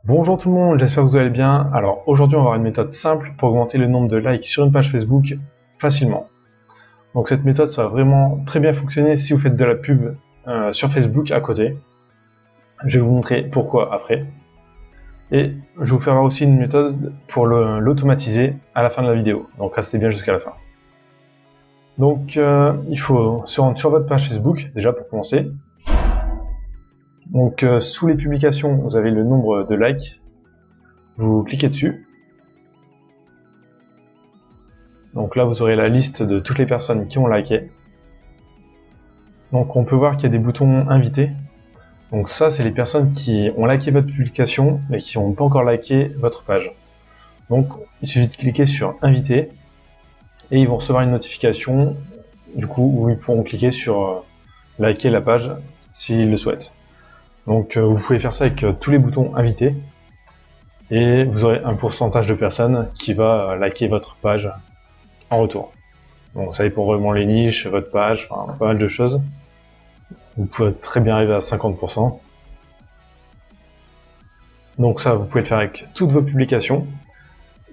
Bonjour tout le monde, j'espère que vous allez bien. Alors aujourd'hui on va voir une méthode simple pour augmenter le nombre de likes sur une page Facebook facilement. Donc cette méthode ça va vraiment très bien fonctionner si vous faites de la pub sur Facebook à côté. Je vais vous montrer pourquoi après. Et je vais vous faire aussi une méthode pour l'automatiser à la fin de la vidéo. Donc restez bien jusqu'à la fin. Donc il faut se rendre sur votre page Facebook déjà pour commencer. Donc sous les publications vous avez le nombre de likes. Vous cliquez dessus. Donc là, vous aurez la liste de toutes les personnes qui ont liké. Donc on peut voir qu'il y a des boutons invités. Donc ça, c'est les personnes qui ont liké votre publication, mais qui n'ont pas encore liké votre page. Donc il suffit de cliquer sur inviter, et ils vont recevoir une notification, du coup, où ils pourront cliquer sur liker la page, s'ils le souhaitent. Donc vous pouvez faire ça avec tous les boutons invités, et vous aurez un pourcentage de personnes qui va liker votre page en retour. Donc ça dépend vraiment les niches, votre page, enfin pas mal de choses. Vous pouvez très bien arriver à 50%. Donc ça, vous pouvez le faire avec toutes vos publications.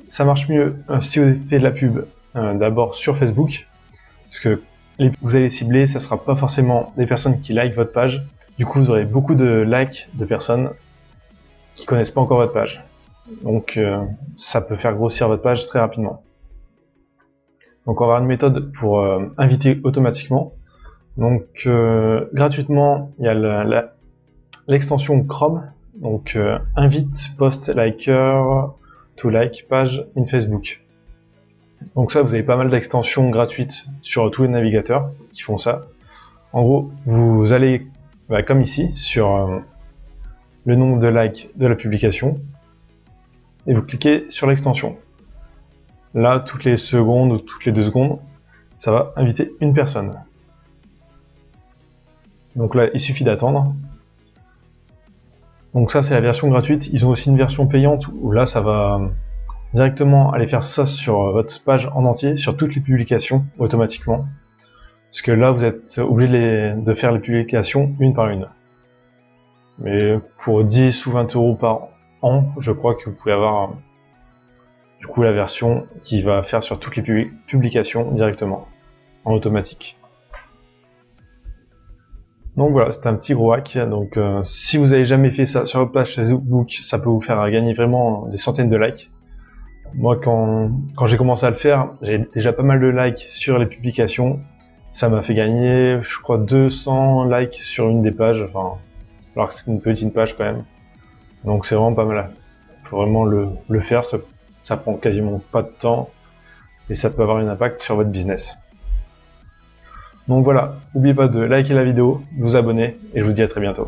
Ça marche mieux si vous faites de la pub d'abord sur Facebook, parce que vous allez cibler, ça sera pas forcément des personnes qui likent votre page. Du coup, vous aurez beaucoup de likes de personnes qui connaissent pas encore votre page. Donc ça peut faire grossir votre page très rapidement. Donc on va avoir une méthode pour inviter automatiquement. Donc gratuitement, il y a l'extension Chrome. Donc invite post liker to like page in Facebook. Donc ça, vous avez pas mal d'extensions gratuites sur tous les navigateurs qui font ça. En gros, vous allez comme ici sur le nombre de likes de la publication et vous cliquez sur l'extension. Là, toutes les secondes ou toutes les 2 secondes, ça va inviter une personne. Donc là, il suffit d'attendre. Donc ça, c'est la version gratuite. Ils ont aussi une version payante où là, ça va directement aller faire ça sur votre page en entier, sur toutes les publications, automatiquement. Parce que là, vous êtes obligé de faire les publications une par une. Mais pour 10 ou 20 € par an, je crois que vous pouvez avoir du coup la version qui va faire sur toutes les publications directement, en automatique. Donc voilà, c'est un petit gros hack. Donc si vous n'avez jamais fait ça sur votre page Facebook, ça peut vous faire gagner vraiment des centaines de likes. Moi, quand j'ai commencé à le faire, j'ai déjà pas mal de likes sur les publications. Ça m'a fait gagner, je crois, 200 likes sur une des pages. Enfin, alors que c'est une petite page quand même. Donc c'est vraiment pas mal. Faut vraiment le faire. Ça prend quasiment pas de temps et ça peut avoir un impact sur votre business. Donc voilà, n'oubliez pas de liker la vidéo, de vous abonner et je vous dis à très bientôt.